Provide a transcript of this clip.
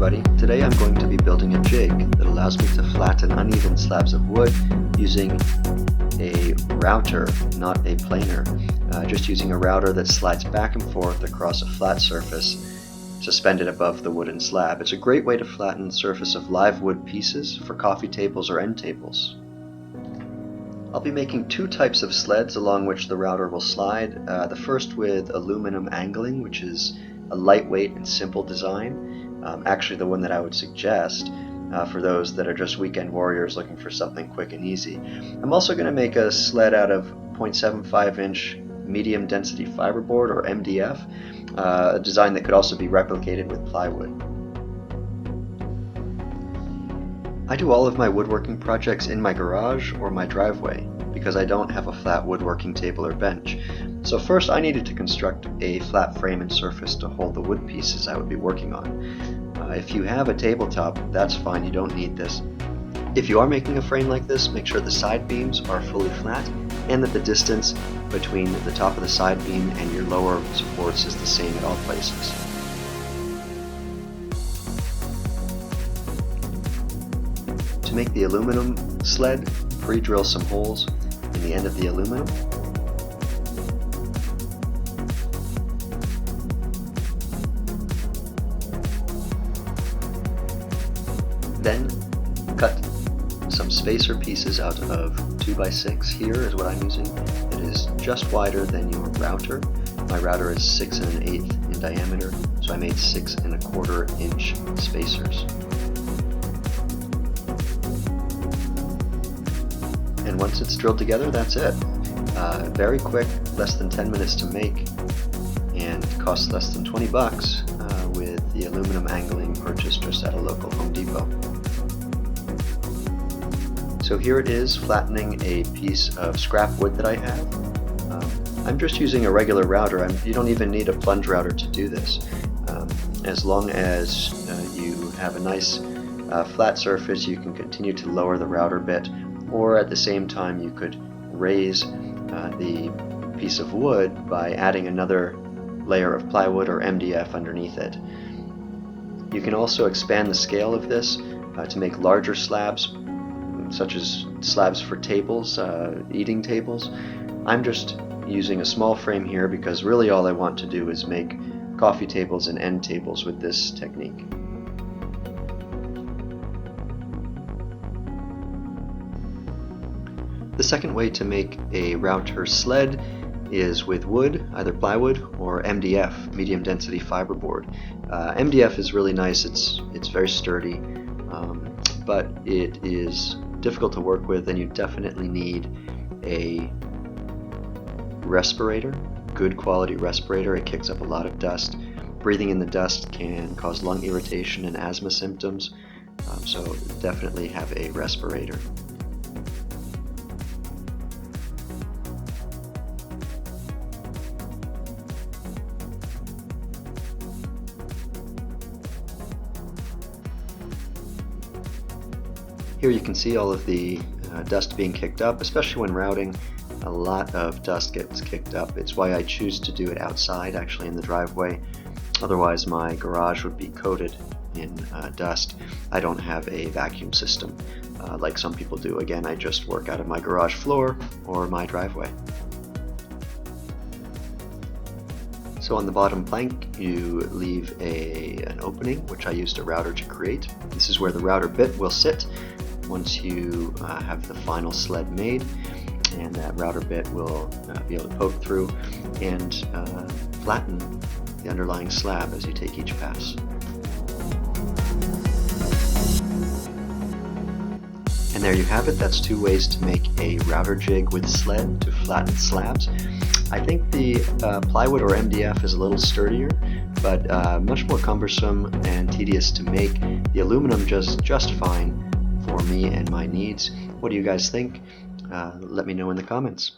everybody, today I'm going to be building a jig that allows me to flatten uneven slabs of wood using a router, not a planer. Just using a router that slides back and forth across a flat surface suspended above the wooden slab. It's a great way to flatten the surface of live wood pieces for coffee tables or end tables. I'll be making two types of sleds along which the router will slide. The first with aluminum angling, which is a lightweight and simple design. Actually the one that I would suggest for those that are just weekend warriors looking for something quick and easy. I'm also going to make a sled out of 0.75 inch medium density fiberboard, or MDF, a design that could also be replicated with plywood. I do all of my woodworking projects in my garage or my driveway because I don't have a flat woodworking table or bench. So first I needed to construct a flat frame and surface to hold the wood pieces I would be working on. If you have a tabletop, that's fine, you don't need this. If you are making a frame like this, make sure the side beams are fully flat and that the distance between the top of the side beam and your lower supports is the same at all places. To make the aluminum sled, pre-drill some holes in the end of the aluminum. Then cut some spacer pieces out of 2x6. Here is what I'm using. It is just wider than your router. My router is 6 1/8 in diameter, so I made 6 1/4 inch spacers. And once it's drilled together, that's it. Very quick, less than 10 minutes to make, and costs less than 20 bucks with the aluminum angling purchased just at a local Home Depot. So here it is, flattening a piece of scrap wood that I have. I'm just using a regular router. You don't even need a plunge router to do this. As long as you have a nice flat surface, you can continue to lower the router bit, or at the same time you could raise the piece of wood by adding another layer of plywood or MDF underneath it. You can also expand the scale of this to make larger slabs, such as slabs for tables, eating tables. I'm just using a small frame here because really all I want to do is make coffee tables and end tables with this technique. The second way to make a router sled is with wood, either plywood or MDF, medium density fiberboard. MDF is really nice, it's very sturdy, but it is difficult to work with, and you definitely need a respirator, good quality respirator. It kicks up a lot of dust. Breathing in the dust can cause lung irritation and asthma symptoms, so definitely have a respirator. Here you can see all of the dust being kicked up, especially when routing. A lot of dust gets kicked up. It's why I choose to do it outside, actually in the driveway. Otherwise my garage would be coated in dust. I don't have a vacuum system like some people do. Again, I just work out of my garage floor or my driveway. So on the bottom plank you leave an opening, which I used a router to create. This is where the router bit will sit once you have the final sled made, and that router bit will be able to poke through and flatten the underlying slab as you take each pass. And there you have it. That's two ways to make a router jig with sled to flatten slabs. I think the plywood or MDF is a little sturdier, but much more cumbersome and tedious to make. The aluminum just fine for me and my needs. What do you guys think? Let me know in the comments.